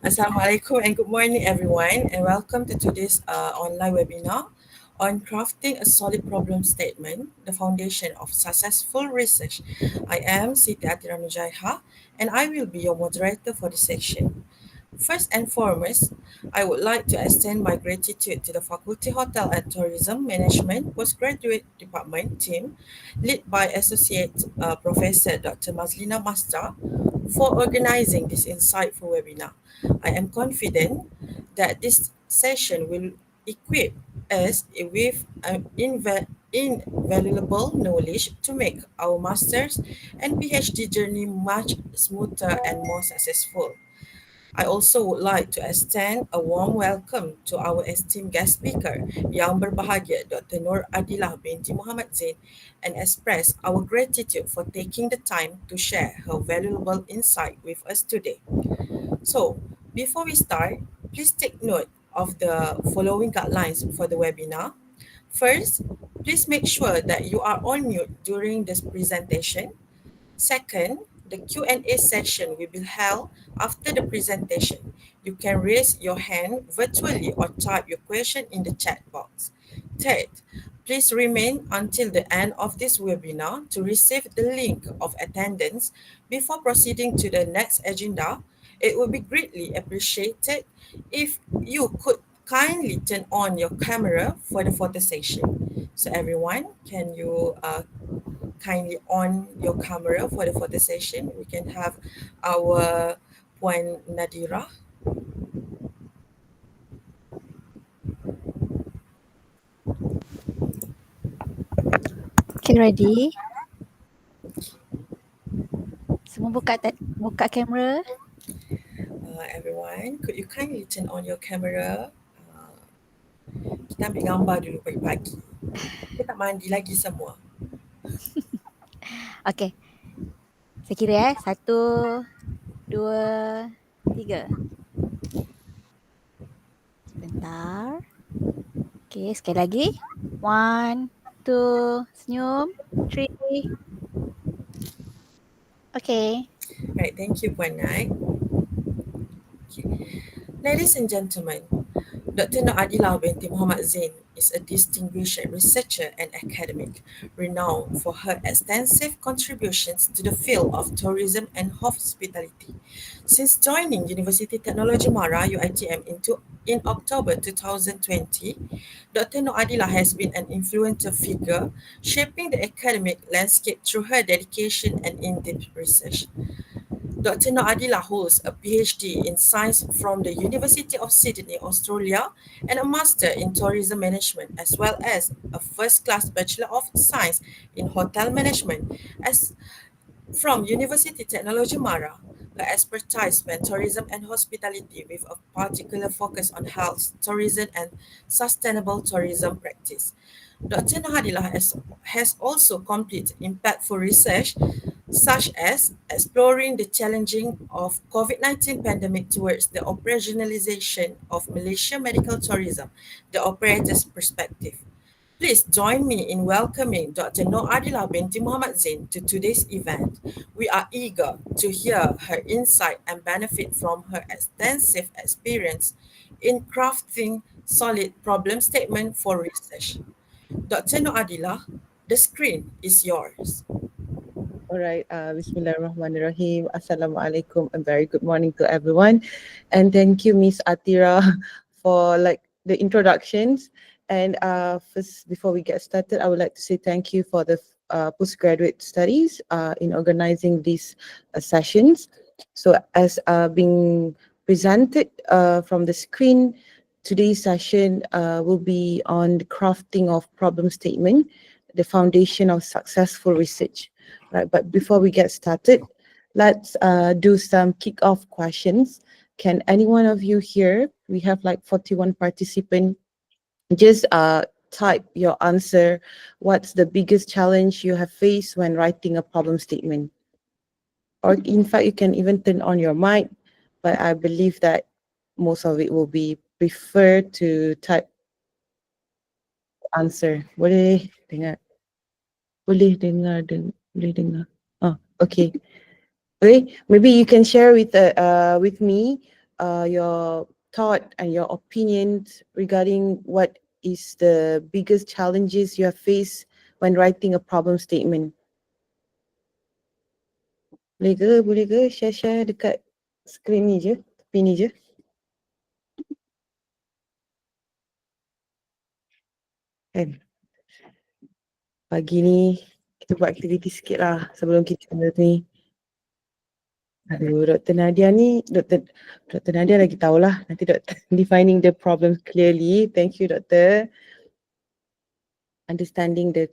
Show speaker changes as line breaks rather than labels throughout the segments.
Assalamualaikum and good morning, everyone, and welcome to today's online webinar on crafting a solid problem statement, the foundation of successful research. I am Siti Adilah, and I will be your moderator for this section. First and foremost, I would like to extend my gratitude to the Faculty Hotel and Tourism Management Postgraduate Department team, led by Associate Professor Dr. Mazlina Mastar, for organizing this insightful webinar. I am confident that this session will equip us with invaluable knowledge to make our master's and PhD journey much smoother and more successful. I also would like to extend a warm welcome to our esteemed guest speaker, Yang Berbahagia Dr. Nur Adilah binti Muhammad Zain, and express our gratitude for taking the time to share her valuable insight with us today. So, before we start, please take note of the following guidelines for the webinar. First, please make sure that you are on mute during this presentation. Second, the Q&A session will be held after the presentation. You can raise your hand virtually or type your question in the chat box. Third, please remain until the end of this webinar to receive the link of attendance before proceeding to the next agenda. It would be greatly appreciated if you could kindly turn on your camera for the photo session. So everyone, can you kindly on your camera for the photo session? We can have our Puan Nadira.
Okay, ready? Semua buka kamera.
Everyone, could you kindly turn on your camera? Uh, kita ambil gambar dulu pagi-pagi. Kita tak mandi lagi semua.
Okay, saya kira 1, 2, 3. Sebentar. Okay, sekali lagi. 1, 2, senyum. 3. Okay.
Right, thank you Puan Nai. Okay. Ladies and gentlemen, Dr. Adilah binti Muhammad Zain is a distinguished researcher and academic, renowned for her extensive contributions to the field of tourism and hospitality. Since joining University Technology Mara UiTM in October 2020, Dr. Adilah has been an influential figure, shaping the academic landscape through her dedication and in-depth research. Dr. Adilah holds a PhD in Science from the University of Sydney, Australia, and a Master in Tourism Management, as well as a first-class Bachelor of Science in Hotel Management as from University Technology Mara. Her expertise span tourism and hospitality with a particular focus on health, tourism, and sustainable tourism practice. Dr. Nahadillah has also completed impactful research such as exploring the challenging of COVID-19 pandemic towards the operationalization of Malaysia medical tourism, the operator's perspective. Please join me in welcoming Dr. Noor Adilah binti Muhammad Zain to today's event. We are eager to hear her insight and benefit from her extensive experience in crafting solid problem statement for research. Dr. Noor Adilah, the screen is yours.
All right. Bismillahirrahmanirrahim. Assalamualaikum. A very good morning to everyone. And thank you, Miss Atira, for the introductions. And first, before we get started, I would like to say thank you for the postgraduate studies in organizing these sessions. So as being presented from the screen, today's session will be on the crafting of problem statement, the foundation of successful research. Right, but before we get started, let's do some kick-off questions. Can any one of you here, we have like 41 participants, just type your answer. What's the biggest challenge you have faced when writing a problem statement? Or in fact, you can even turn on your mic, but I believe that most of it will be preferred to type answer. Boleh dengar? Boleh dengar. Oh, okay. Okay, maybe you can share with me your thought and your opinions regarding what is the biggest challenges you have faced when writing a problem statement. Boleh ke share dekat screen ni je, tepi ni je. Kan? Pagi ni kita buat aktiviti sikit lah sebelum kita ni. Aduh, Dr. Nadia ni, Dr. Nadia lagi tahulah. Nanti Dr. defining the problem clearly. Thank you, Doctor. Understanding the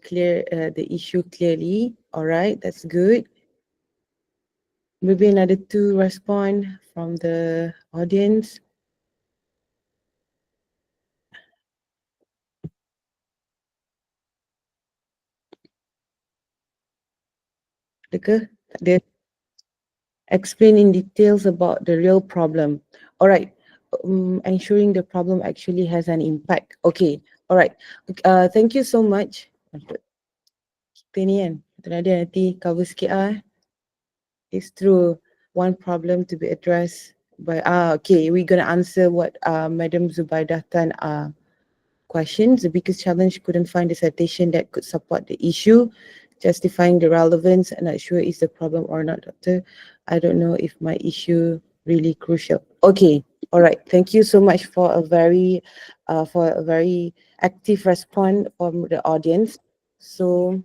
issue clearly. All right, that's good. Maybe another two respond from the audience. Ada ke? Tak ada. Explain in details about the real problem. All right. Ensuring the problem actually has an impact. Okay. All right. Thank you so much. Kita ni kan, nanti cover sikit lah. It's true. One problem to be addressed by, okay, we're going to answer what Madam Zubaidah Tan questions. The biggest challenge, couldn't find a citation that could support the issue. Justifying the relevance, I'm not sure is the problem or not, Doctor. I don't know if my issue really crucial. Okay, all right. Thank you so much for a very active response from the audience. So,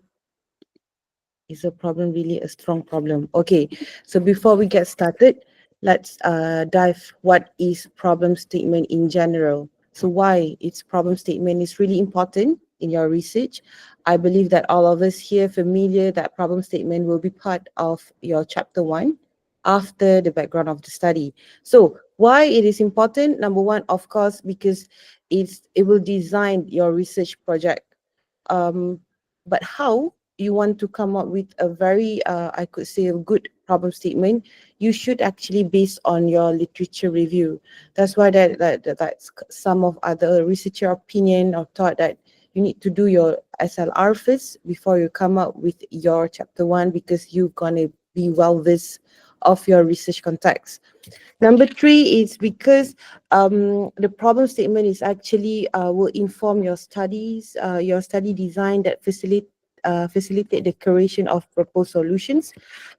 is a problem really a strong problem? Okay, so before we get started, let's dive what is problem statement in general. So why its problem statement is really important in your research. I believe that all of us here familiar that problem statement will be part of your chapter 1 after the background of the study. So why it is important? Number one, of course, because it will design your research project. But how you want to come up with a very, I could say, a good problem statement, you should actually base on your literature review. That's why that's some of other researcher opinion or thought that you need to do your SLR first before you come up with your chapter 1, because you're gonna be well versed of your research context. Number 3 is because the problem statement is actually will inform your studies, your study design that facilitate the creation of proposed solutions.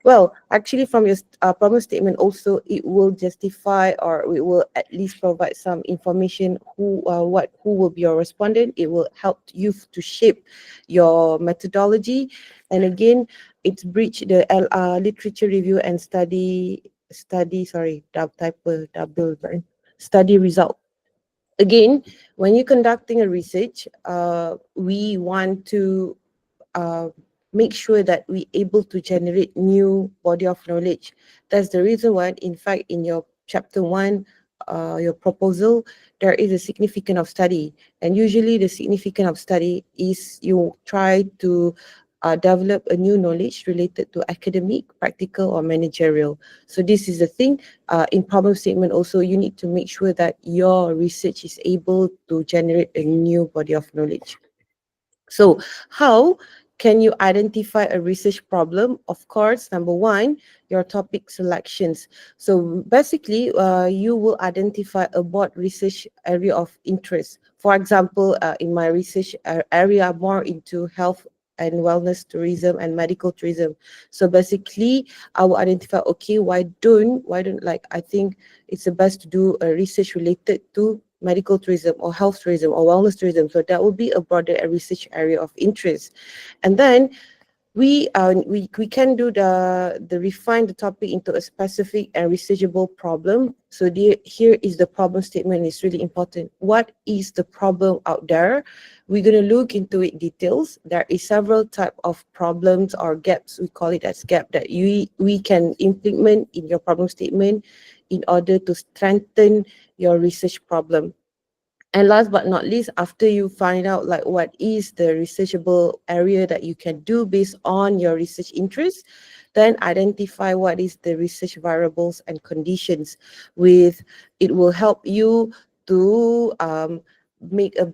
Well, actually from your problem statement also, it will justify, or it will at least provide some information who will be your respondent. It will help you to shape your methodology. And again, it's breach the literature review and study result. Again, when you're conducting a research, we want to make sure that we able to generate new body of knowledge. That's the reason why, in fact, in your chapter 1, your proposal, there is a significant of study. And usually the significant of study is you try to develop a new knowledge related to academic, practical, or managerial. So this is the thing. In problem statement also, you need to make sure that your research is able to generate a new body of knowledge. So how can you identify a research problem? Of course, number one, your topic selections. So basically, you will identify a broad research area of interest. For example, in my research area, more into health and wellness tourism and medical tourism. So basically, I will identify, okay, why don't like, I think it's the best to do a research related to medical tourism or health tourism or wellness tourism. So that will be a broader research area of interest. And then we can do the refine the topic into a specific and researchable problem. So here is the problem statement. Is really important. What is the problem out there? We're going to look into it details. There is several type of problems or gaps, we call it as gap, that we can implement in your problem statement in order to strengthen your research problem. And last but not least, after you find out like what is the researchable area that you can do based on your research interests, then identify what is the research variables and conditions. It will help you to make a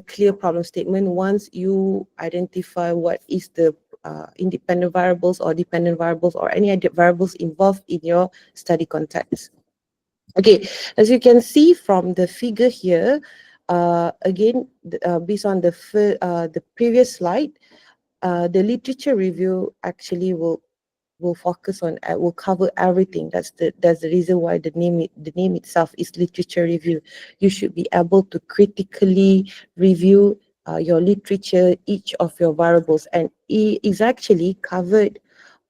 clear problem statement once you identify what is the independent variables or dependent variables or any other variables involved in your study context. Okay, as you can see from the figure here, again, based on the previous slide, the literature review actually will focus on will cover everything. That's the reason why the name itself is literature review. You should be able to critically review your literature, each of your variables, and it is actually covered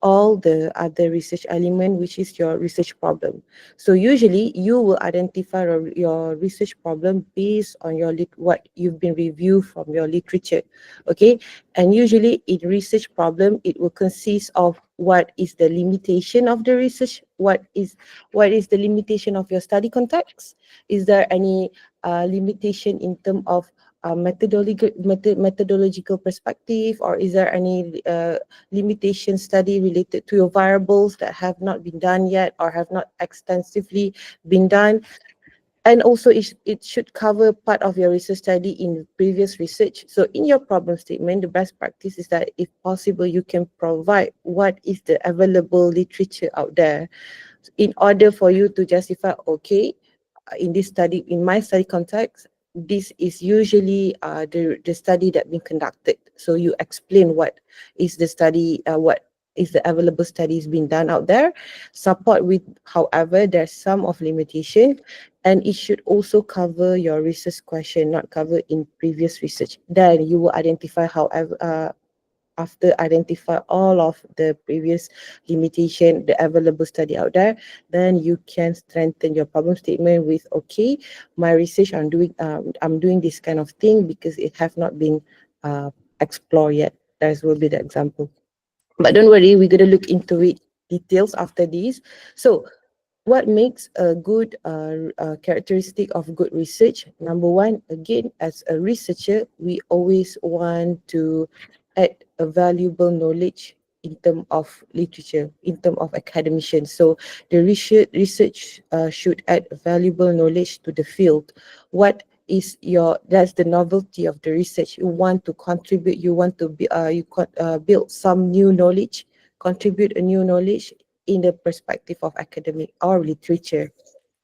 all the other research element, which is your research problem. So usually you will identify your research problem based on what you've been reviewed from your literature. Okay, and usually in research problem it will consist of what is the limitation of the research, what is the limitation of your study context, is there any limitation in terms of methodological perspective, or is there any limitation study related to your variables that have not been done yet or have not extensively been done. And also it should cover part of your research study in previous research. So in your problem statement, the best practice is that if possible you can provide what is the available literature out there in order for you to justify, okay, in this study, in my study context, this is usually the study that been conducted. So you explain what is the study, what is the available studies being done out there. Support with, however, there's some of limitation, and it should also cover your research question, not cover in previous research. Then you will identify, however, after identify all of the previous limitation, the available study out there, then you can strengthen your problem statement with, okay, my research I'm doing this kind of thing because it have not been uh, explored yet. That will be the example. But don't worry, we're going to look into it details after this. So what makes a good characteristic of good research? Number one, again, as a researcher, we always want to add a valuable knowledge in terms of literature, in terms of academician. So the research should add valuable knowledge to the field. What is your That's the novelty of the research. You want to contribute, you want to be build some new knowledge, contribute a new knowledge in the perspective of academic or literature.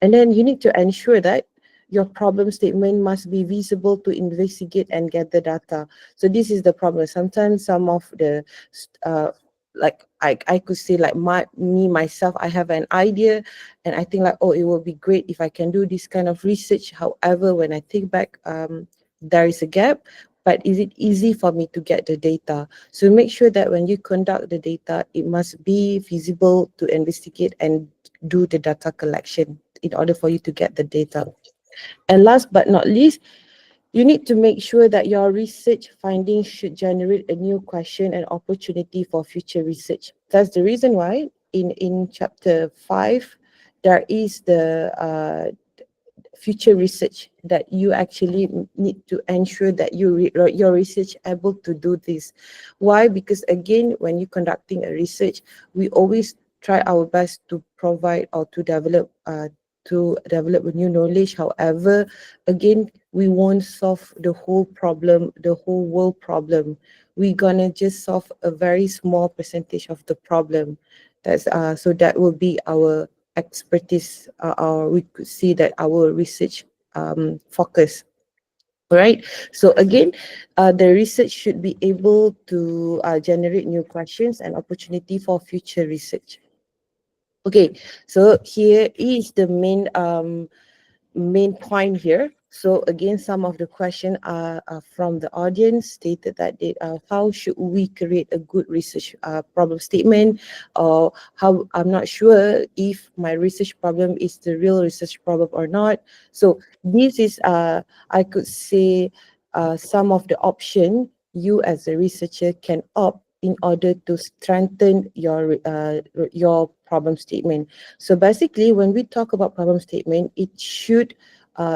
And then you need to ensure that your problem statement must be visible to investigate and gather data. So this is the problem. Sometimes some of the uh, like I could say like myself, I have an idea and I think like, oh, it will be great if I can do this kind of research. However, when I think back, there is a gap. But is it easy for me to get the data? So make sure that when you conduct the data, it must be feasible to investigate and do the data collection in order for you to get the data. And last but not least, you need to make sure that your research findings should generate a new question and opportunity for future research. That's the reason why in chapter 5, there is the future research that you actually need to ensure that your research able to do this. Why? Because again, when you're conducting a research, we always try our best to provide or to develop a new knowledge. However, again, we won't solve the whole problem, the whole world problem. We're gonna just solve a very small percentage of the problem. So that will be our expertise, or we could see that our research focus. All right. So again, the research should be able to generate new questions and opportunity for future research. Okay. So here is the main point here. So again, some of the question are from the audience stated that how should we create a good research problem statement, or how I'm not sure if my research problem is the real research problem or not. So this is I could say some of the option you as a researcher can opt in order to strengthen your problem statement. So basically, when we talk about problem statement, it should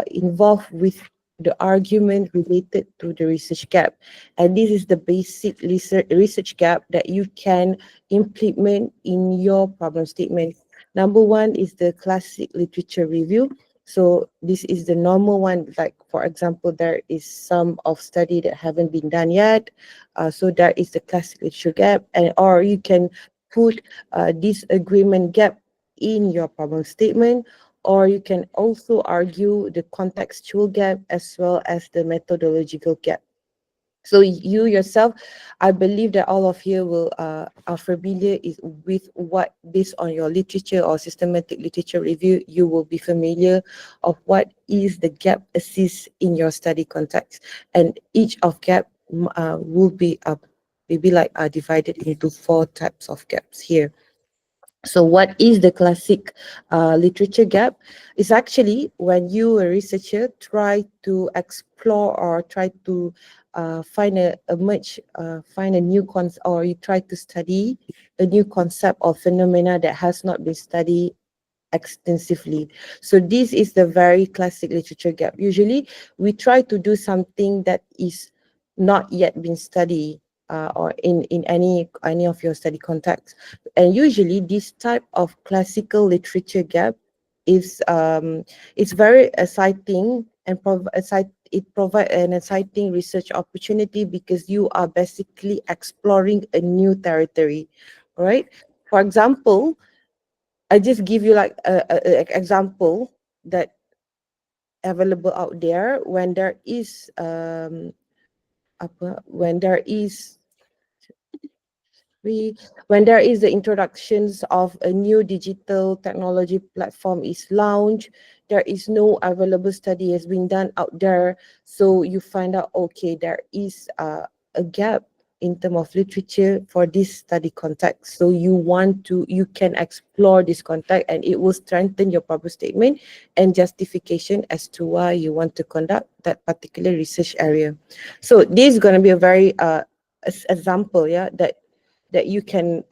involve with the argument related to the research gap. And this is the basic research gap that you can implement in your problem statement. Number one is the classic literature review. So this is the normal one. Like for example, there is some of study that haven't been done yet. So there is the classic literature gap, and or you can put disagreement gap in your problem statement, or you can also argue the contextual gap as well as the methodological gap. So you yourself, I believe that all of you will are familiar is with what, based on your literature or systematic literature review, you will be familiar of what is the gap assist in your study context, and each of gap will be maybe like divided into four types of gaps here. So, what is the classic literature gap? It's actually when you, a researcher, try to explore or try to find find a new concept, or you try to study a new concept or phenomena that has not been studied extensively. So this is the very classic literature gap. Usually we try to do something that is not yet been studied, or in any of your study contexts. And usually this type of classical literature gap is it's very exciting and it provide an exciting research opportunity because you are basically exploring a new territory, right? For example, I just give you like a example that available out there when there is when there is we when there is the introductions of a new digital technology platform is launched, there is no available study has been done out there. So you find out, okay, there is a gap in terms of literature for this study context. So you can explore this context, and it will strengthen your problem statement and justification as to why you want to conduct that particular research area. So this is going to be a very example, yeah, that you can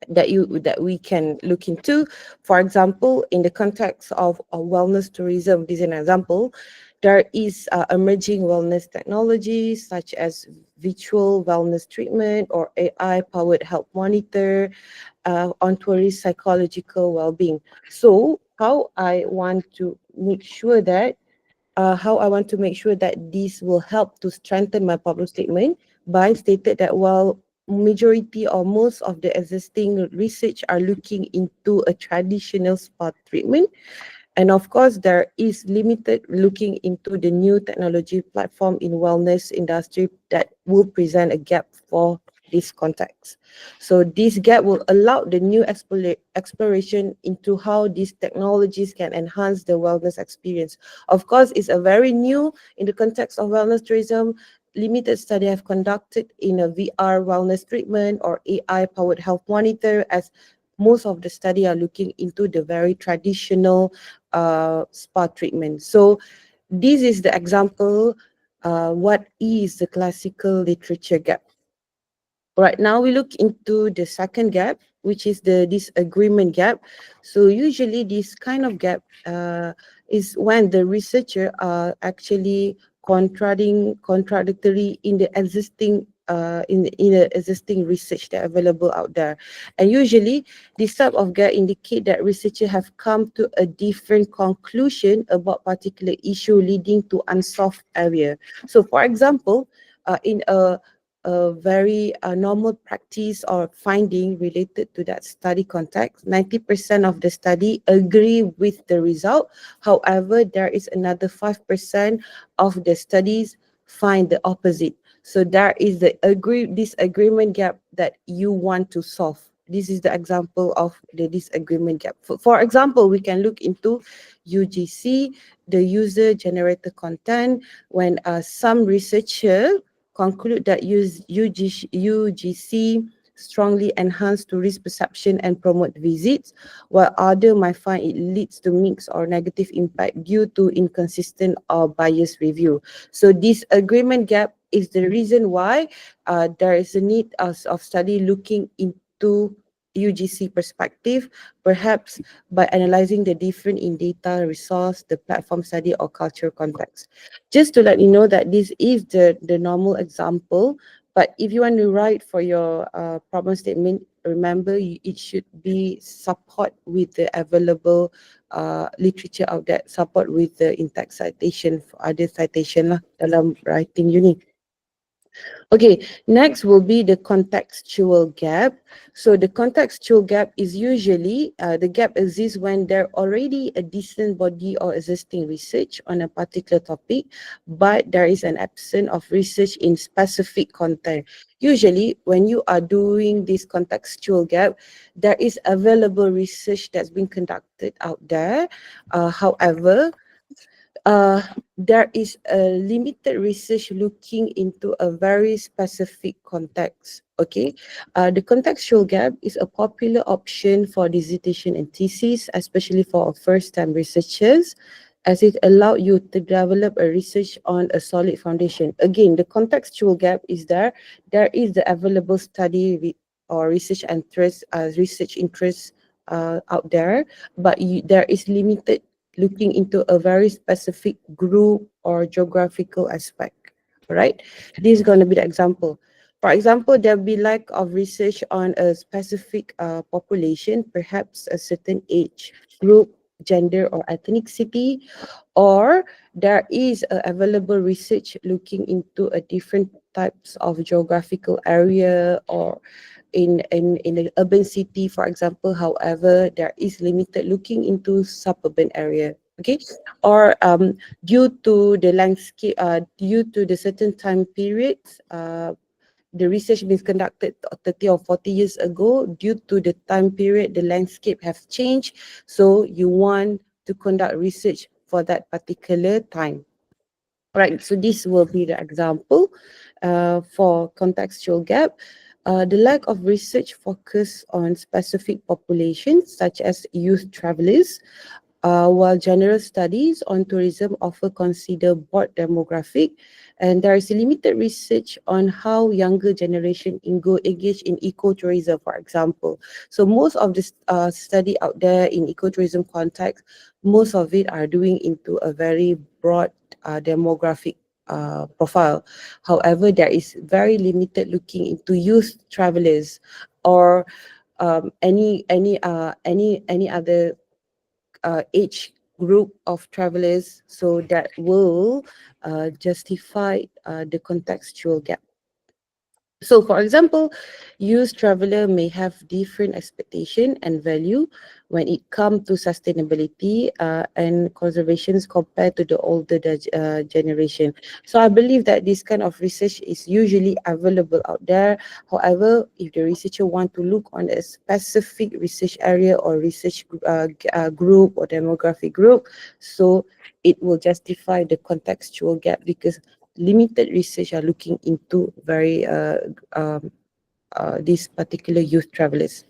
that we can look into. For example, in the context of wellness tourism, this is an example. There is emerging wellness technologies such as virtual wellness treatment or AI powered health monitor on tourist psychological well-being. So how I want to make sure that this will help to strengthen my problem statement by stated that while majority or most of the existing research are looking into a traditional spa treatment, and of course, there is limited looking into the new technology platform in wellness industry that will present a gap for this context. So this gap will allow the new exploration into how these technologies can enhance the wellness experience. Of course, it's a very new in the context of wellness tourism. Limited study have conducted in a VR wellness treatment or AI powered health monitor, as most of the study are looking into the very traditional spa treatment. So this is the example. What is the classical literature gap? Right now, we look into the second gap, which is the disagreement gap. So usually, this kind of gap is when the researcher are actually contradictory in the existing in the existing research that are available out there. And usually this type of gap indicate that researchers have come to a different conclusion about particular issue, leading to unsolved area. So for example, in a very normal practice or finding related to that study context, 90% of the study agree with the result. However, there is another 5% of the studies find the opposite. So there is the disagreement gap that you want to solve. This is the example of the disagreement gap. For example, we can look into UGC, the user generated content, when some researcher conclude that UGC strongly enhance tourist perception and promote visits, while other might find it leads to mixed or negative impact due to inconsistent or biased review. So this agreement gap is the reason why there is a need of study looking into UGC perspective, perhaps by analyzing the different in data resource, the platform study or cultural context. Just to let you know that this is the normal example, but if you want to write for your problem statement, remember it should be support with the available literature out there, support with the in-text citation for other citation lah dalam writing you ni. Okay, next will be the contextual gap. So the contextual gap is usually the gap exists when there already a decent body or existing research on a particular topic, but there is an absence of research in specific content. Usually, when you are doing this contextual gap, there is available research that's been conducted out there. However, uh, there is a limited research looking into a very specific context. Okay, the contextual gap is a popular option for dissertation and thesis, especially for first-time researchers, as it allows you to develop a research on a solid foundation. Again, the contextual gap is there. There is the available or research interest out there, but there is limited looking into a very specific group or geographical aspect. All right, this is going to be the example. For example, there'll be lack of research on a specific population, perhaps a certain age group, gender, or ethnicity, or there is available research looking into a different types of geographical area or in an urban city, for example. However, there is limited looking into suburban area. Okay, or due to the landscape, due to the certain time periods, the research been conducted 30 or 40 years ago. Due to the time period, the landscape have changed, so you want to conduct research for that particular time. Right, so this will be the example for contextual gap. The lack of research focus on specific populations such as youth travelers, while general studies on tourism often consider broad demographic, and there is limited research on how younger generation engage in ecotourism, for example. So most of the study out there in ecotourism context, most of it are doing into a very broad demographic profile. However, there is very limited looking into youth travelers or any other age group of travelers, so that will justify the contextual gap. So, for example, youth traveler may have different expectation and value when it comes to sustainability and conservations compared to the older generation. So, I believe that this kind of research is usually available out there. However, if the researcher want to look on a specific research area or research group or demographic group, so it will justify the contextual gap because limited research are looking into very these particular youth travelers.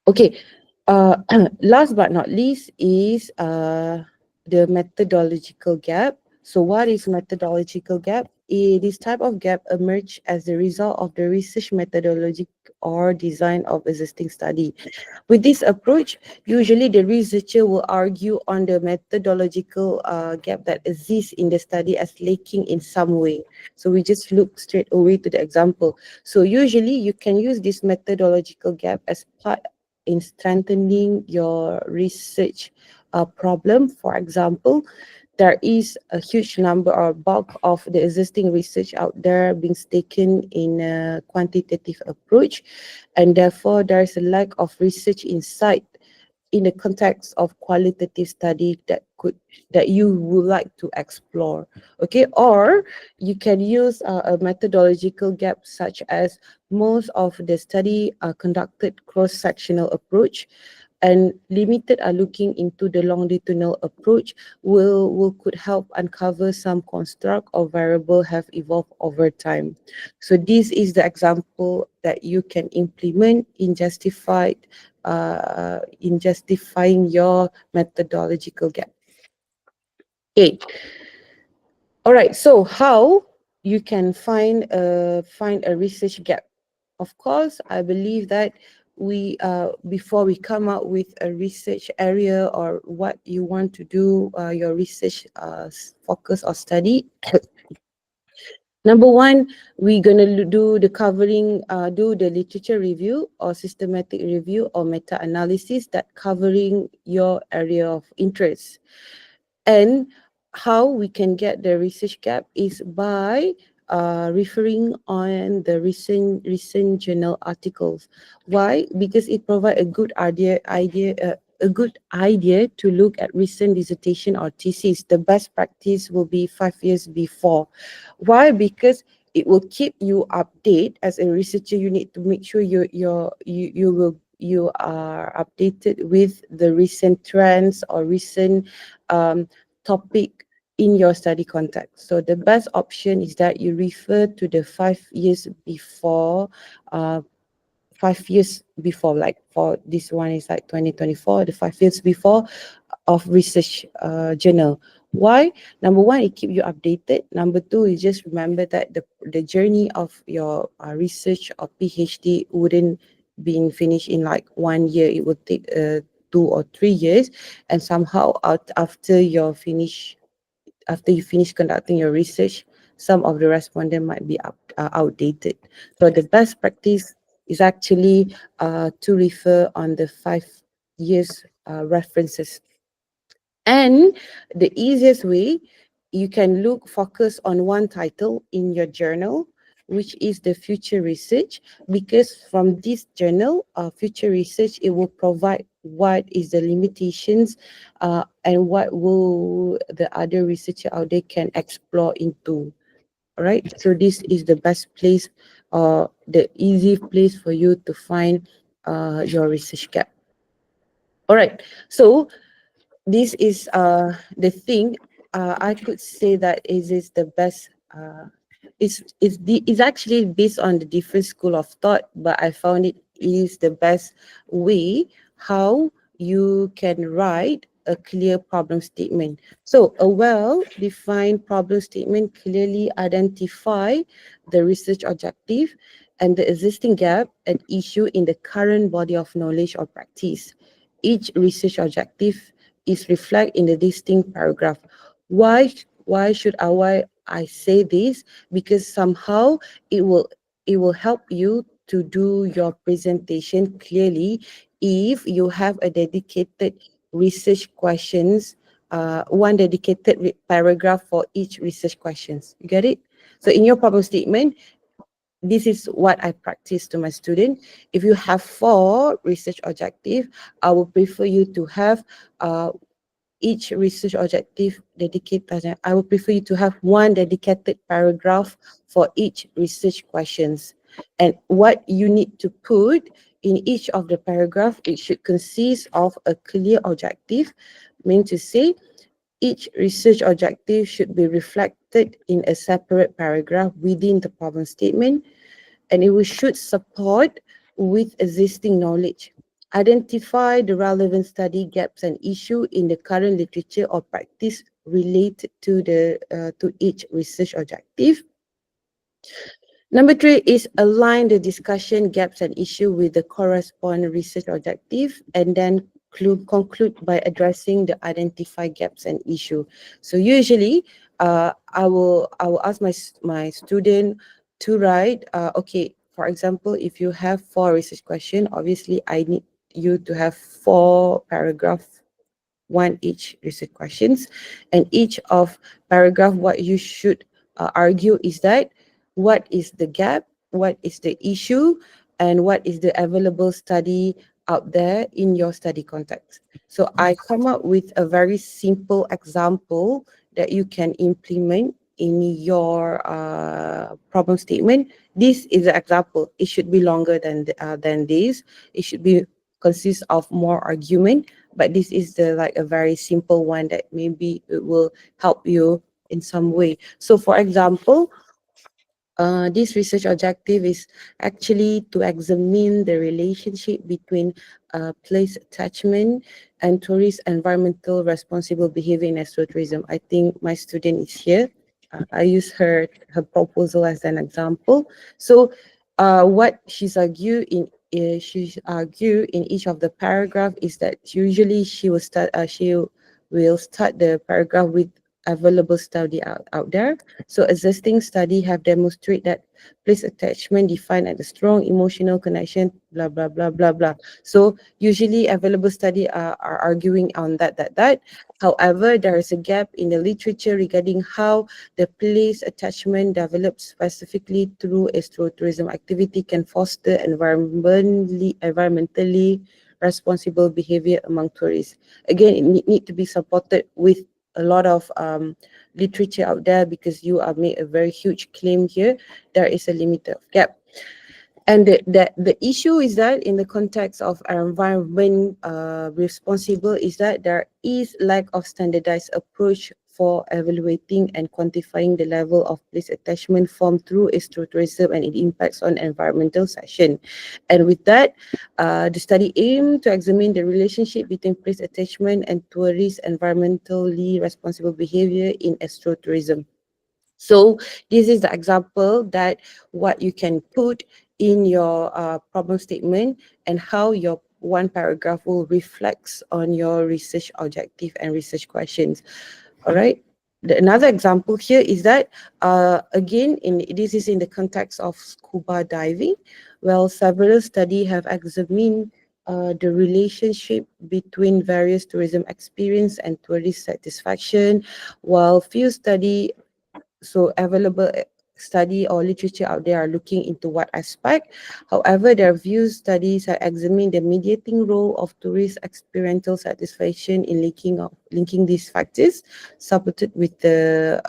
Okay, uh, last but not least is the methodological gap. So what is methodological gap? This type of gap emerge as a result of the research methodology or design of existing study. With this approach, usually the researcher will argue on the methodological gap that exists in the study as lacking in some way. So we just look straight away to the example. So usually you can use this methodological gap as part in strengthening your research problem. For example, there is a huge number or bulk of the existing research out there being taken in a quantitative approach, and therefore there is a lack of research insight in the context of qualitative study that you would like to explore. Okay, or you can use a methodological gap such as most of the study are conducted cross-sectional approach and limited are looking into the longitudinal approach will could help uncover some construct or variable have evolved over time. So this is the example that you can implement in justifying your methodological gap. Okay. All right. So how you can find a research gap? Of course, I believe that we before we come up with a research area or what you want to do your research focus or study. Number one, we're gonna do the covering, do the literature review or systematic review or meta-analysis that covering your area of interest. And how we can get the research gap is by referring on the recent journal articles. Why? Because it provides a good idea to look at recent dissertation or thesis. The best practice will be 5 years before. Why? Because it will keep you update as a researcher. You need to make sure you are updated with the recent trends or recent um, topic in your study context. So the best option is that you refer to the 5 years before, uh, 5 years before, like for this one is like 2024, the 5 years before of research journal. Why? Number one, it keep you updated. Number two, you just remember that the journey of your research or PhD wouldn't be finished in like 1 year. It would take 2 or 3 years, and somehow after after you finish conducting your research, some of the respondent might be outdated. So the best practice is actually to refer on the 5 years references. And the easiest way, you can focus on one title in your journal, which is the future research, because from this journal, future research, it will provide what is the limitations and what will the other researcher out there can explore into. All right. So this is the best place, the easy place for you to find your research gap. All right. So this is the thing. I could say that is the best. It's actually based on the different school of thought, but I found it is the best way how you can write a clear problem statement. So a well-defined problem statement clearly identify the research objective and the existing gap and issue in the current body of knowledge or practice. Each research objective is reflected in the distinct paragraph. Why should I say this? Because somehow it will it will help you to do your presentation clearly if you have a dedicated research questions, one dedicated paragraph for each research questions. You get it? So in your problem statement, this is what I practice to my student. If you have 4 research objective, I will prefer you to have each research objective dedicated. I would prefer you to have one dedicated paragraph for each research questions. And what you need to put in each of the paragraph, it should consist of a clear objective, mean to say each research objective should be reflected in a separate paragraph within the problem statement, and should support with existing knowledge. Identify the relevant study gaps and issue in the current literature or practice related to each research objective. Number 3 is align the discussion gaps and issue with the corresponding research objective, and then conclude by addressing the identified gaps and issue. So usually, I will ask my student to write. Okay, for example, if you have 4 research question, obviously I need you to have 4 paragraph, one each research questions, and each of paragraph what you should argue is that what is the gap, what is the issue, and what is the available study out there in your study context. So I come up with a very simple example that you can implement in your problem statement. This is an example. It should be longer than this. It should be consist of more argument, but this is the like a very simple one that maybe it will help you in some way. So for example, this research objective is actually to examine the relationship between place attachment and tourist environmental responsible behavior in ecotourism. I think my student is here. I use her proposal as an example. So what she's argued in each of the paragraph is that usually she will start the paragraph with available study out there. So existing study have demonstrated that place attachment defined as a strong emotional connection, blah, blah, blah, blah, blah. So usually available study are arguing on that. However, there is a gap in the literature regarding how the place attachment developed specifically through astrotourism activity can foster environmentally responsible behavior among tourists. Again, it need to be supported with a lot of literature out there, because you are made a very huge claim here. There is a limited gap. And the issue is that in the context of our environment responsible is that there is lack of standardized approach for evaluating and quantifying the level of place attachment formed through ecotourism and its impacts on environmental section. And with that, the study aimed to examine the relationship between place attachment and tourist environmentally responsible behavior in ecotourism. So this is the example that what you can put in your problem statement, and how your one paragraph will reflects on your research objective and research questions. All right. Another example here is that again, this is in the context of scuba diving. Well, several studies have examined the relationship between various tourism experience and tourist satisfaction, while few study so available study or literature out there are looking into what aspect. However, their views studies are examining the mediating role of tourist experiential satisfaction in linking these factors, supported with the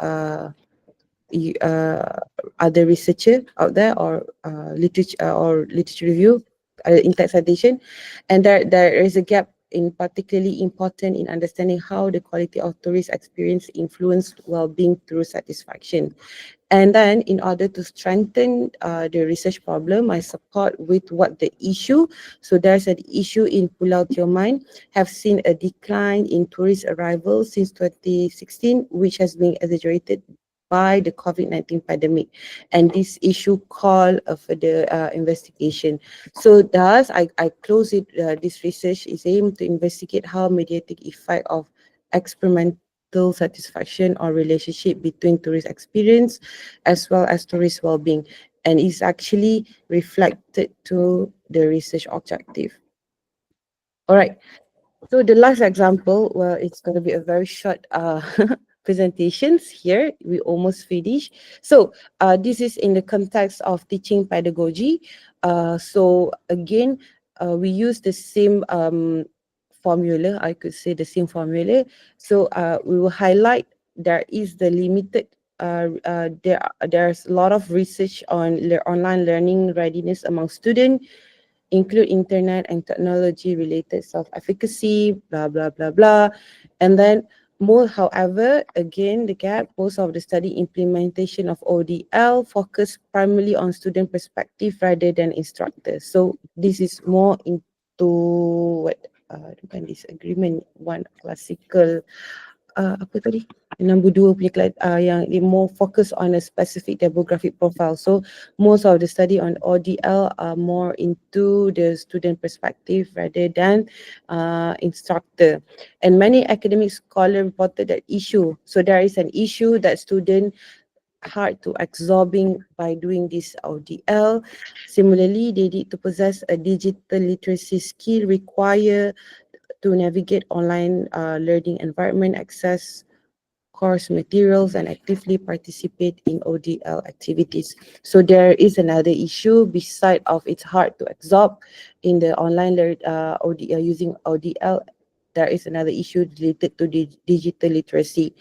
other researcher out there, or literature review, in-text citation. And there is a gap in particularly important in understanding how the quality of tourist experience influence well-being through satisfaction. And then in order to strengthen the research problem, I support with what the issue. So there's an issue in Pulau Tioman have seen a decline in tourist arrivals since 2016, which has been exaggerated by the COVID-19 pandemic. And this issue call for the investigation. So thus, I close it, this research is aimed to investigate how mediatic effect of experimental satisfaction or relationship between tourist experience as well as tourist well-being, and is actually reflected to the research objective. All right. So the last example, well, it's going to be a very short presentations here. We almost finished. So this is in the context of teaching pedagogy. So again, we use the same formula. I could say the same formula. So we will highlight there is the limited. There's a lot of research on online learning readiness among students, include internet and technology related self-efficacy, blah, blah, blah, blah. And then more, however, again, the gap, most of the study implementation of ODL focus primarily on student perspective rather than instructors. So this is more into what, bukan disagreement, one classical apa tadi, nombor dua punya yang dia more focus on a specific demographic profile. So most of the study on ODL are more into the student perspective rather than instructor. And many academic scholars reported that issue. So there is an issue that student hard to absorbing by doing this ODL. Similarly, they need to possess a digital literacy skill required to navigate online learning environment, access course materials, and actively participate in ODL activities. So there is another issue beside of it's hard to absorb in the online ODL using ODL. There is another issue related to the digital literacy.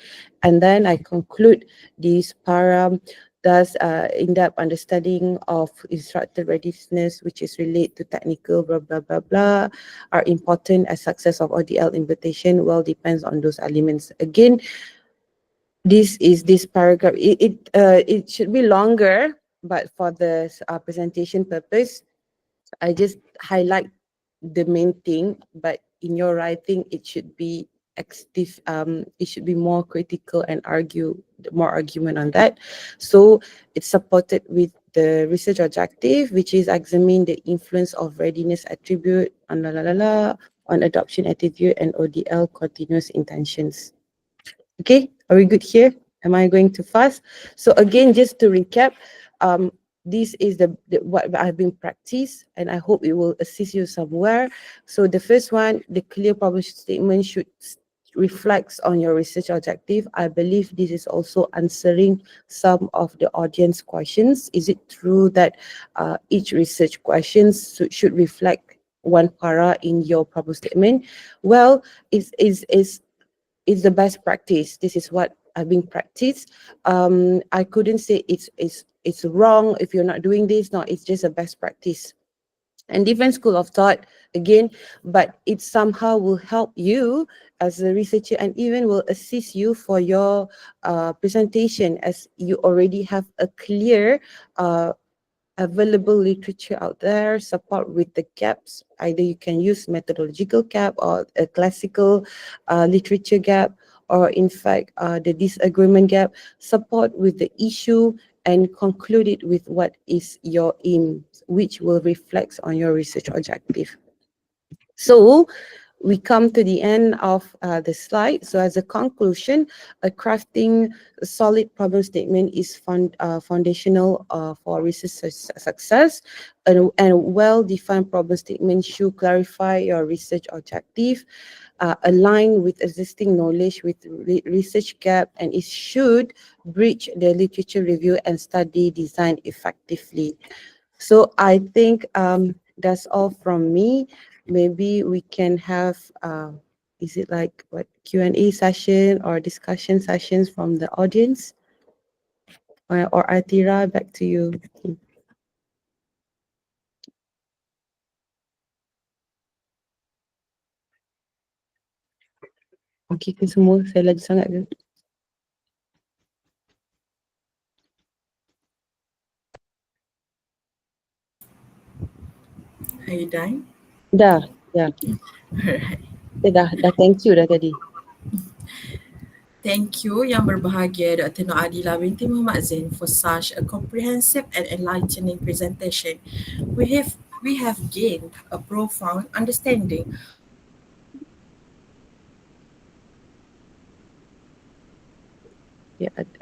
And then I conclude this para. Thus, in-depth understanding of instructor readiness, which is related to technical, blah, blah, blah, blah, are important as success of ODL invitation. Well, depends on those elements. Again, this paragraph. It should be longer, but for the presentation purpose, I just highlight the main thing. But in your writing, it should be active. It should be more critical and more argument on that. So it's supported with the research objective, which is examine the influence of readiness attribute on on adoption attitude and ODL continuous intentions. Okay, are we good here? Am I going too fast? So again, just to recap, um, this is the what I've been practice, and I hope it will assist you somewhere. So the first one, the clear problem statement should reflects on your research objective. I believe this is also answering some of the audience questions. Is it true that each research questions should reflect one para in your problem statement? Well, it's the best practice. This is what I've been practiced. I couldn't say it's wrong if you're not doing this. No, it's just a best practice. And different school of thought again, but it somehow will help you as a researcher and even will assist you for your presentation as you already have a clear uh, available literature out there support with the gaps. Either you can use methodological gap or a classical literature gap, or in fact the disagreement gap. Support with the issue and conclude it with what is your aim, which will reflect on your research objective. So we come to the end of the slide. So as a conclusion, crafting a solid problem statement is foundational for research success. And well-defined problem statement should clarify your research objective, align with existing knowledge with research gap, and it should bridge the literature review and study design effectively. So I think that's all from me. Maybe we can have is it like what Q&A session or discussion sessions from the audience? Or Atira, back to you. Okay ke semua? Saya laju sangat ke?
Are you done?
Dah, ya.
Alright.
Dah thank you dah tadi.
Thank you Yang Berbahagia Dr. Nur Adilah binti Muhammad Zain for such a comprehensive and enlightening presentation. We have gained a profound understanding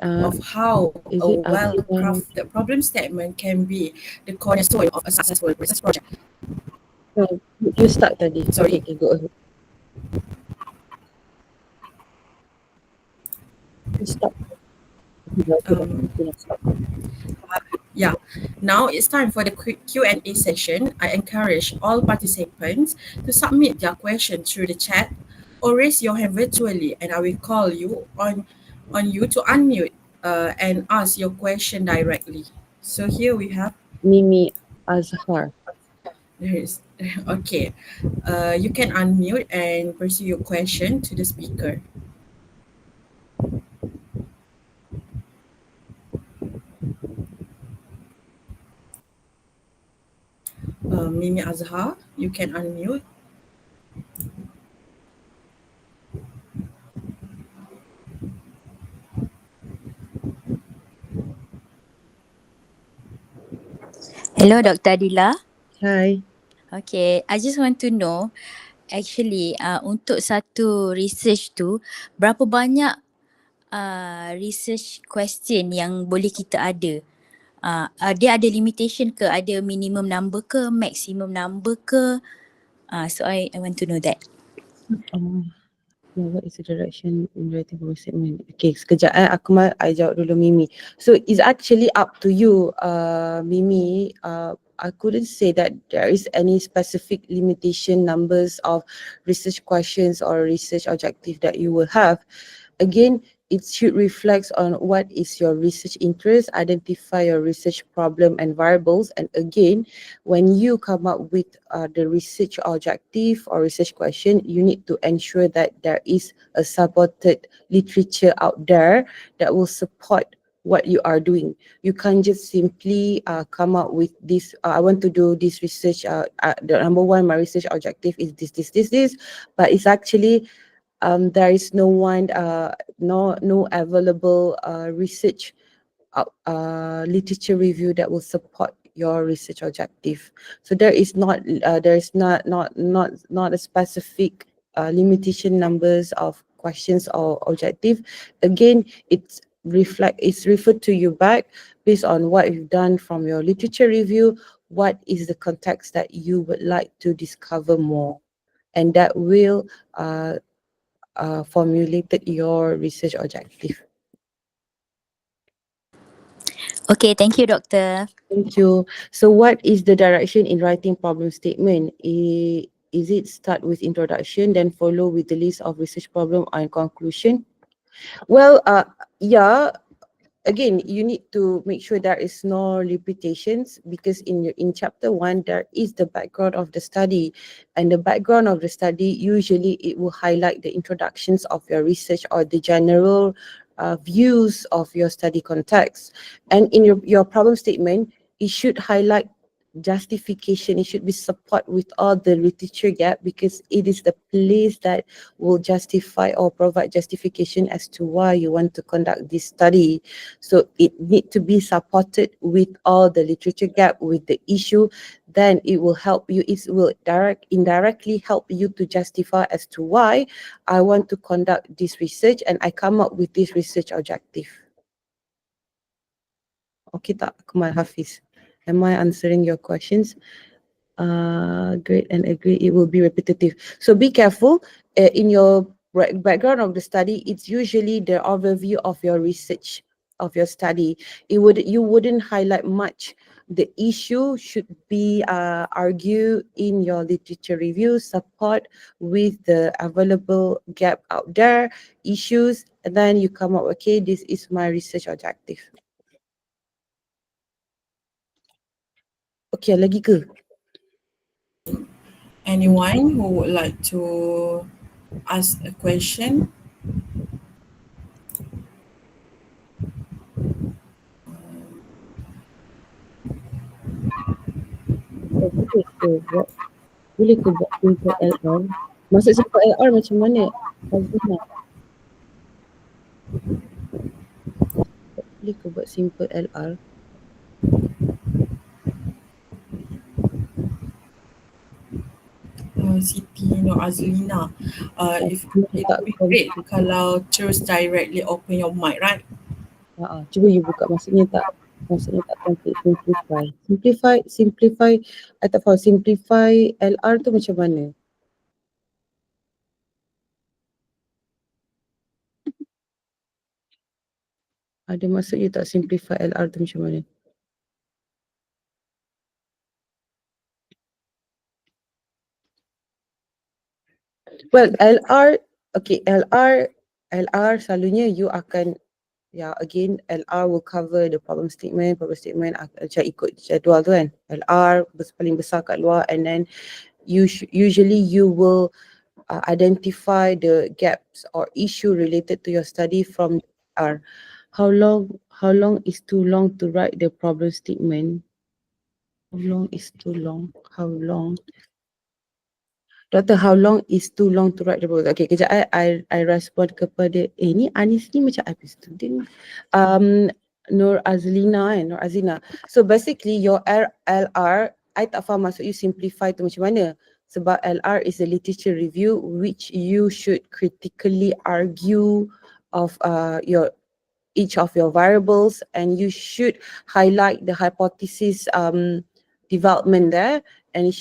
of how a well-crafted problem statement can be the
Yeah,
cornerstone of a
is it
successful research project.
you start tadi.
Sorry.
Okay, go ahead. You start.
Um,
Stop.
Yeah, now it's time for the quick Q&A session. I encourage all participants to submit their question through the chat or raise your hand virtually, and I will call on you to unmute and ask your question directly. So here we have
Mimi Azhar.
there is okay. You can unmute and pursue your question to the speaker. Mimi Azhar, you can unmute.
Hello, Dr. Adilah.
Hi.
Okay, I just want to know, actually, untuk satu research tu, berapa banyak research question yang boleh kita ada? Dia ada limitation ke? Ada minimum number ke? Maximum number ke? So I want to know that.
Yeah, what is the direction in writing for statement? Okay, sekejap I jawab dulu Mimi. So it's actually up to you, Mimi. I couldn't say that there is any specific limitation numbers of research questions or research objective that you will have. Again, it should reflect on what is your research interest, identify your research problem and variables. And again, when you come up with the research objective or research question, you need to ensure that there is a supported literature out there that will support what you are doing. You can't just simply come up with this, I want to do this research, the number one, my research objective is this, but it's actually there is no one, no available research literature review that will support your research objective. So there is not a specific limitation numbers of questions or objective. Again, it's referred to you back based on what you've done from your literature review. What is the context that you would like to discover more, and that will formulated your research objective.
Okay, thank you, Doctor.
Thank you. So what is the direction in writing problem statement? Is it start with introduction, then follow with the list of research problem and conclusion? Well, yeah, again, you need to make sure there is no repetitions, because in chapter 1 there is the background of the study, and the background of the study usually it will highlight the introductions of your research or the general views of your study context. And in your problem statement, it should highlight justification. It should be support with all the literature gap, because it is the place that will justify or provide justification as to why you want to conduct this study. So it need to be supported with all the literature gap, with the issue. Then it will help you. It will indirectly help you to justify as to why I want to conduct this research and I come up with this research objective. Okay tak, Kamal Hafiz? Am I answering your questions? Great, and agree it will be repetitive. So be careful in your background of the study. It's usually the overview of your research, of your study. You wouldn't highlight much. The issue should be argued in your literature review, support with the available gap out there, issues, and then you come up, okay, this is my research objective. Okay, lagi ke?
Anyone who would like to ask a question?
Boleh ke buat simple LR? Maksud simple LR macam mana? Azina, boleh ke buat simple LR?
Siti Nur Azlina, if it
Tak
would be great
complete.
kalau terus directly open your mic, right?
Cuba you buka, maksudnya tak complete. Simplify, I tak faham, simplify LR tu macam mana? Ada maksud you tak, simplify LR tu macam mana? Well, LR selalunya you akan, again, LR will cover the problem statement macam ikut jadual tu kan. LR paling besar kat luar, and then usually you will identify the gaps or issue related to your study from LR. How long is too long to write the problem statement? How long is too long? Doctor, how long is too long to write the proposal? Okay, kejap I respond kepada, ni Anis ni macam I student. Nur Azlina. So basically your LR, I tak faham maksud you simplify tu macam mana. Sebab LR is a literature review which you should critically argue of each of your variables, and you should highlight the hypothesis development there, and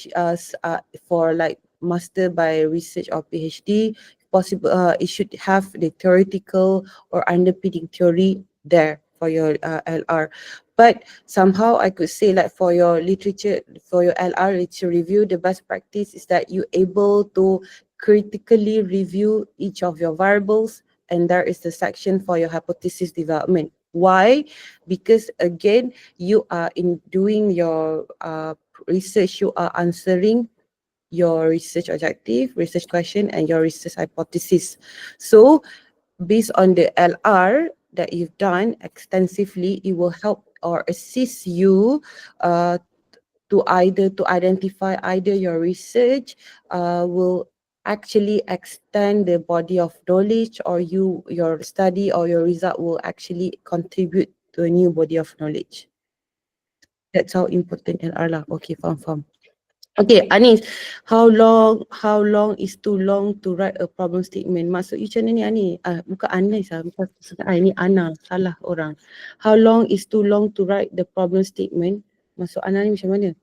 for like master by research or PhD, possible it should have the theoretical or underpinning theory there for your LR. But somehow I could say, like, for your LR literature review, the best practice is that you able to critically review each of your variables, and there is the section for your hypothesis development. Why? Because again, you are in doing your research, you are answering your research objective, research question, and your research hypothesis. So based on the LR that you've done extensively, it will help or assist you to identify either your research will actually extend the body of knowledge, or your study or your result will actually contribute to a new body of knowledge. That's how important LR lah. Okay, faham. Okay, Anis, how long is too long to write a problem statement? Maksud you macam mana ni Anis? Bukan Anis bukan ini Ana, salah orang. How long is too long to write the problem statement? Maksud Ana ni macam mana?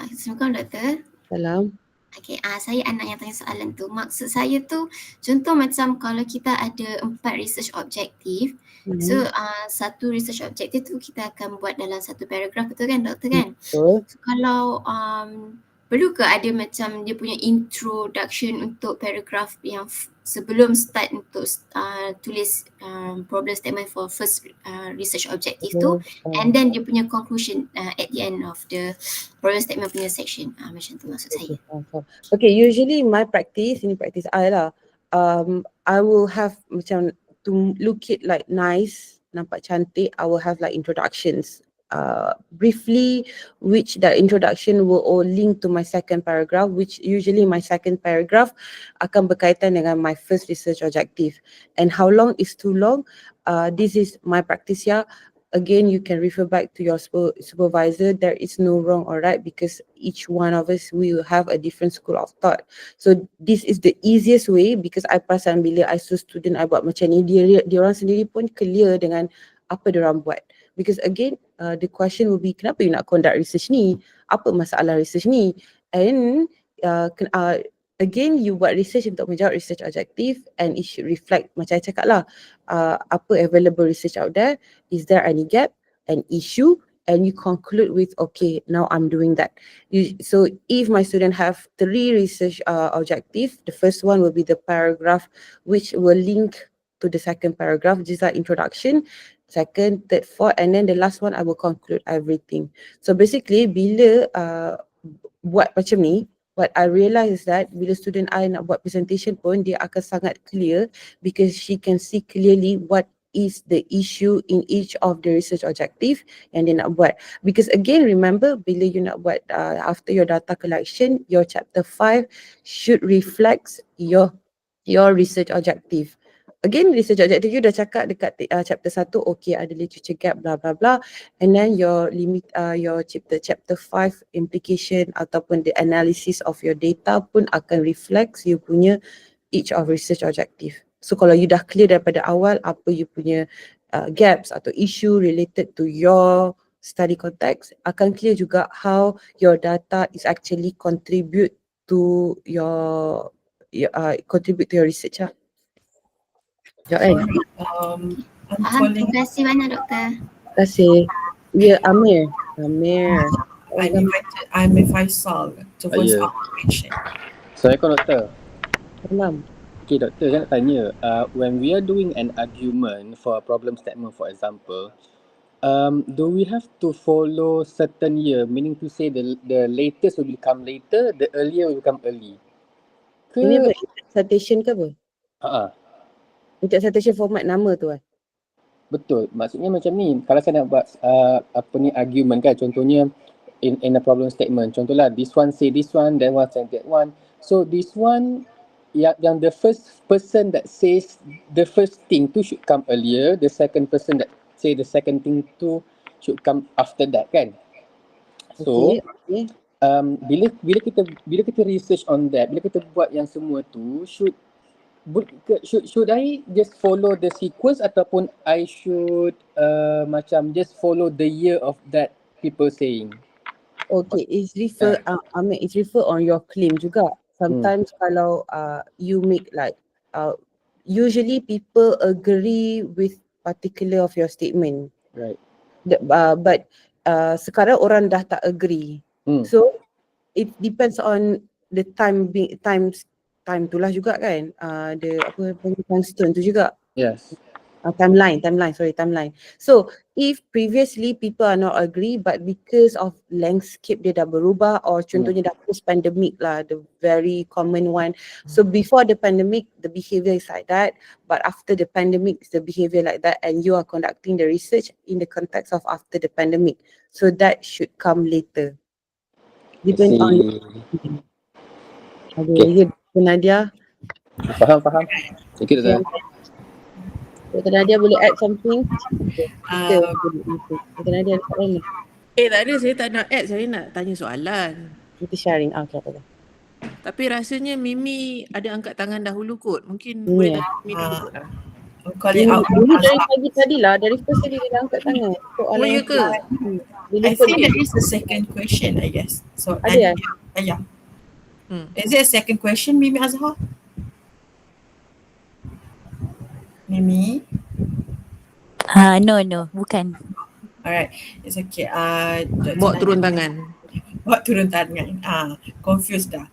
Assalamualaikum doktor.
Salam.
Okay, saya anak yang tanya soalan tu. Maksud saya tu, contoh macam kalau kita ada 4 research objektif, so satu research objektif tu kita akan buat dalam satu paragraf, betul kan doktor kan?
Betul.
So, kalau perlu ke ada macam dia punya introduction untuk paragraf yang sebelum start untuk tulis problem statement for first research objective tu, and then dia punya conclusion at the end of the problem statement punya section, macam tu maksud saya.
Okay, usually my practice, ini practice I lah, I will have macam to look it like nice, nampak cantik, I will have like introductions. Briefly, which the introduction will all link to my second paragraph, which usually my second paragraph akan berkaitan dengan my first research objective. And how long is too long? This is my practice here. Again, you can refer back to your supervisor. There is no wrong or right because each one of us, we will have a different school of thought. So this is the easiest way because I perasan bila I suruh student I buat macam ni, dia orang sendiri pun clear dengan apa dia orang buat. Because again, the question will be, kenapa you nak conduct research ni? Apa masalah research ni? And again, you buat research untuk menjawab research objective and it should reflect, macam I cakap lah, apa available research out there, is there any gap, an issue, and you conclude with, okay, now I'm doing that. So if my student have 3 research objective, the first one will be the paragraph which will link to the second paragraph, just like introduction, second, third, fourth, and then the last one I will conclude everything. So basically, bila buat macam ni, what I realise is that bila student I nak buat presentation pun, dia akan sangat clear because she can see clearly what is the issue in each of the research objective yang dia nak buat. Because again, remember, bila you nak buat after your data collection, your chapter 5 should reflect your research objective. Again, research objective you dah cakap dekat chapter 1, okay, ada literature gap, blah blah blah, and then your chapter 5 implication ataupun the analysis of your data pun akan reflect you punya each of research objective. So kalau you dah clear daripada awal apa you punya gaps atau issue related to your study context, akan clear juga how your data is actually contribute to your research lah.
Sorry, I'm
Faham,
calling.
terima kasih banyak doktor.
Terima kasih. Ya, Amir.
I'm a Faisal to voice
Ya.
out question.
Assalamualaikum doktor.
Salam.
Okay doktor, saya nak tanya, when we are doing an argument for a problem statement for example, do we have to follow certain year, meaning to say the latest will become later, the earlier will become early?
Ini apa? Citation ke apa? Untuk citation format nama tu kan?
Betul. Maksudnya macam ni, kalau saya nak buat argument kan, contohnya in a problem statement, contohlah this one say this one, that one say that one. So this one, yang the first person that says the first thing tu should come earlier, the second person that say the second thing tu should come after that kan. So
Okay.
bila kita research on that, bila kita buat yang semua tu, should I just follow the sequence ataupun I should macam just follow the year of that people saying?
Okay, it's refer on your claim juga. Sometimes kalau you make like usually people agree with particular of your statement.
Right.
But sekarang orang dah tak agree. So it depends on the time tu lah juga kan. The constant tu juga.
Yes.
Timeline. So if previously people are not agree but because of landscape dia dah berubah or contohnya dah post pandemic lah, the very common one. So before the pandemic the behavior is like that, but after the pandemic the behavior like that, and you are conducting the research in the context of after the pandemic. So that should come later. Depend on okay. Nadia.
Faham. Thank you doktor.
Dr. Nadia boleh add something? Dr. Nadia ada soalan ni.
Tak ada, saya tak nak add, saya nak tanya soalan.
Kita sharing. Okay, okay.
Tapi rasanya Mimi ada angkat tangan dahulu kot. Mungkin
Mimi
boleh
ya?
tanya Mimi dulu kot lah.
I'm calling out
Dulu dari pagi tadi lah, dari first tadi dia dah angkat tangan.
Oh, ya ke?
Dia
I
lupa
think
dia.
there is a second question, I guess. So
Ada
yeah.
Hmm.
Is there a second question, Mimi Azhar? Mimi?
No, bukan.
Alright, it's okay.
Bawa turun tangan.
Buat turun tangan. Confused dah.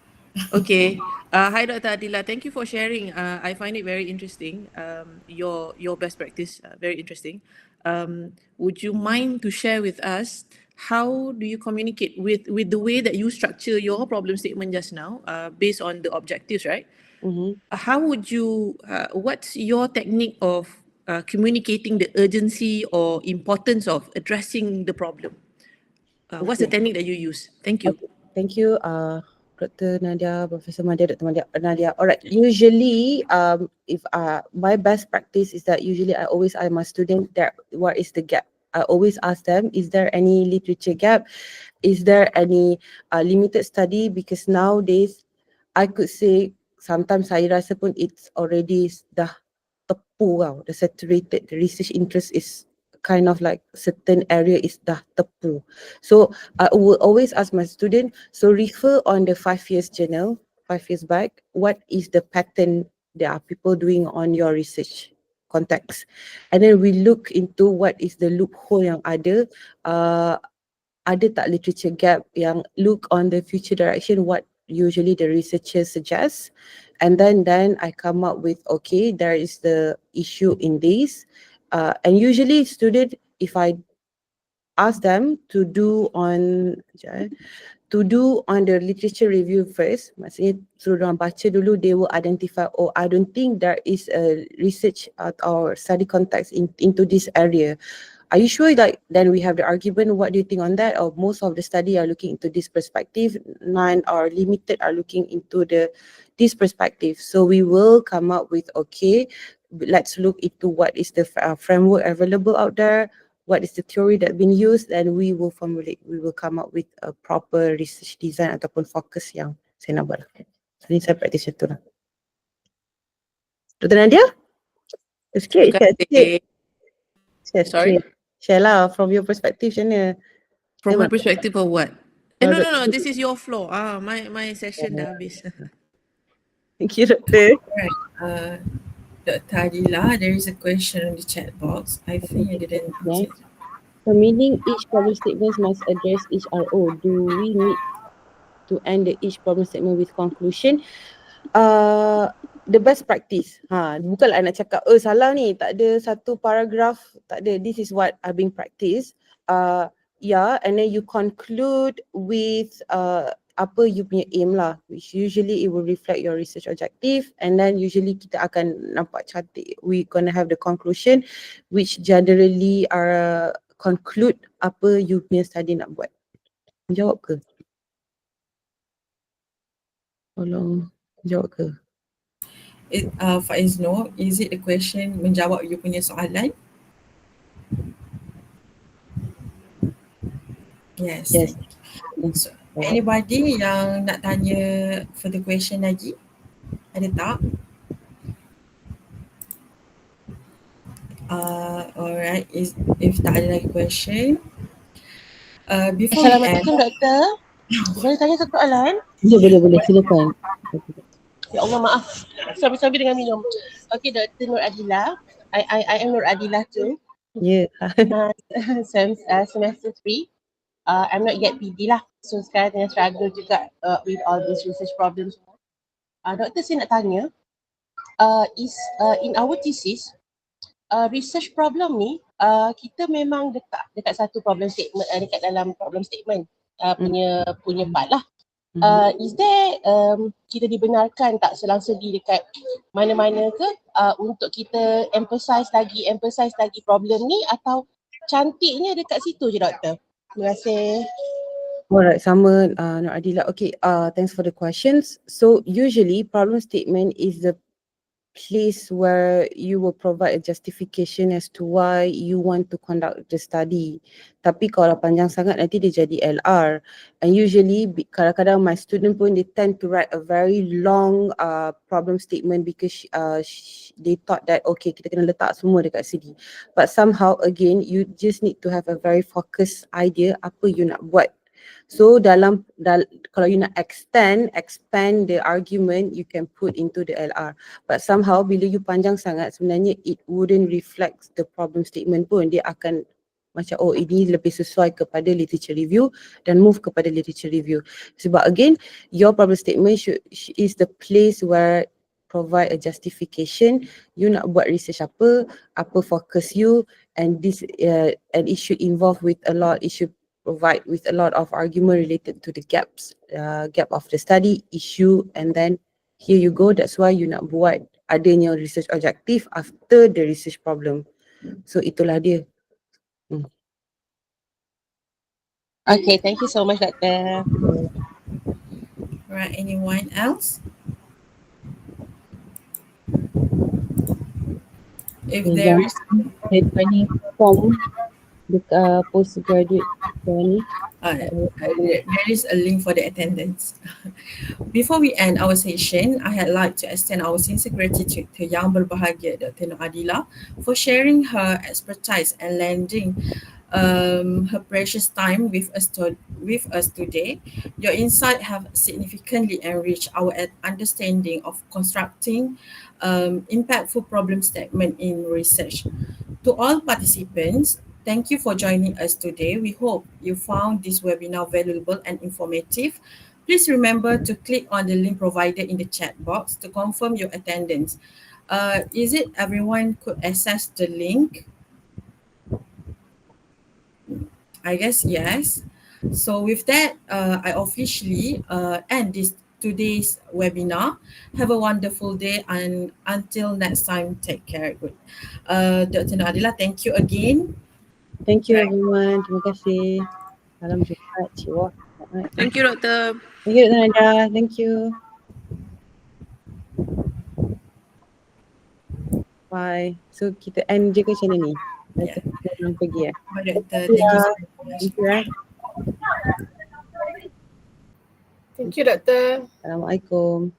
Okay. Hi Dr. Adilah. Thank you for sharing. I find it very interesting. Your best practice, very interesting. Would you mind to share with us how do you communicate with the way that you structure your problem statement just now, based on the objectives, right? How would you? What's your technique of communicating the urgency or importance of addressing the problem? What's the technique that you use? Thank you.
Okay. Thank you, Dr. Nadia, Professor Nadia, Dr. Nadia. Alright, usually, if my best practice is that usually I always ask my student that what is the gap. I always ask them, is there any literature gap? Is there any limited study? Because nowadays, I could say sometimes saya rasa pun it's already dah tepu tau. The saturated, the research interest is kind of like certain area is dah tepu. So I will always ask my student, so refer on the 5 years journal, 5 years back, what is the pattern there are people doing on your research context. And then we look into what is the loophole yang ada tak literature gap yang look on the future direction, what usually the researchers suggest. And then I come up with, okay, there is the issue in this. And usually student, if I ask them to do on the literature review first, maksudnya suruh orang baca dulu, they will identify, oh, I don't think there is a research or study context into this area. Are you sure? Like, then we have the argument, what do you think on that? Or most of the study are looking into this perspective, none are limited are looking into this perspective. So we will come up with, okay, let's look into what is the framework available out there, what is the theory that been used, and we will come up with a proper research design ataupun fokus yang saya nak buat. So ni saya praktis macam tu lah. Dr. Nadia? Sikit.
Sorry?
Share lah from your perspective macam mana?
From my perspective of what?
Oh,
No, this is your floor. My session dah habis.
Thank you, Doctor.
Right. Dr. Adilah, there is a question in the chat box. I think I didn't answer it.
So meaning each problem statement must address each RO. Do we need to end each problem statement with conclusion? The best practice. Bukanlah nak cakap, salah ni, tak ada satu paragraph, tak ada. This is what are being practiced. And then you conclude with apa you punya aim lah, which usually it will reflect your research objective, and then usually kita akan nampak cantik. We gonna have the conclusion, which generally are conclude apa you punya study nak buat. Jawab ke? Tolong jawab ke?
Faiz Noor, is it a question menjawab you punya soalan? Yes. So, anybody yang nak tanya further question lagi? Ada tak? Alright, if tak ada lagi question, before we end.
Assalamualaikum, Doktor. Boleh tanya satu soalan?
Boleh, silakan.
Ya Allah, maaf. Sambil-sambil dengan minum. Okay, Dr. Nur Adilah. I am Nur Adilah too.
Yeah.
Semester 3. I'm not yet PD lah. So sekarang tengah struggle juga with all these research problems. Doktor, saya nak tanya, in our thesis, research problem ni, kita memang dekat satu problem statement, dekat dalam problem statement punya part lah. Is there kita dibenarkan tak selang-segi dekat mana-mana ke untuk kita emphasize lagi problem ni, atau cantiknya dekat situ je, Doktor? Terima kasih.
Alright, sama Nur Adilah. Okay, thanks for the questions. So usually problem statement is the place where you will provide a justification as to why you want to conduct the study. Tapi kalau panjang sangat nanti dia jadi LR. And usually kadang-kadang my student pun they tend to write a very long problem statement because they thought that okay kita kena letak semua dekat sini. But somehow again you just need to have a very focused idea apa you nak buat. So kalau you nak expand the argument, you can put into the LR. But somehow bila you panjang sangat, sebenarnya it wouldn't reflect the problem statement pun. Dia akan macam ini lebih sesuai kepada literature review dan move kepada literature review. Sebab again, your problem statement is the place where provide a justification. You nak buat research apa focus you, and and it should involve with a lot. It should provide with a lot of argument related to the gap of the study issue, and then here you go. That's why you nak buat adanya research objective after the research problem. So itulah dia.
Okay, thank you so much, Dr.
Right, anyone else? If there is
Any form postgraduate ni.
there is a link for the attendance. Before we end our session, I had like to extend our sincere gratitude to Yang Berbahagia Dr. Adilah for sharing her expertise and lending her precious time with us today. Your insight have significantly enriched our understanding of constructing impactful problem statement in research. To all participants, thank you for joining us today. We hope you found this webinar valuable and informative. Please remember to click on the link provided in the chat box to confirm your attendance. Is it everyone could access the link? I guess yes. So with that, I officially end today's webinar. Have a wonderful day, and until next time, take care. Good. Dr. Adilah, thank you again.
Thank you everyone. Terima kasih. Salam Jumaat. Ciwa.
Thank you, Doktor.
Thank you Dr. Nanda. Thank you. Bye. So kita end je ke macam mana ni?
Yeah.
Kita pergi ya.
Bye, Doctor. Thank you so much.
Thank you.
Thank you, Doctor.
Assalamualaikum.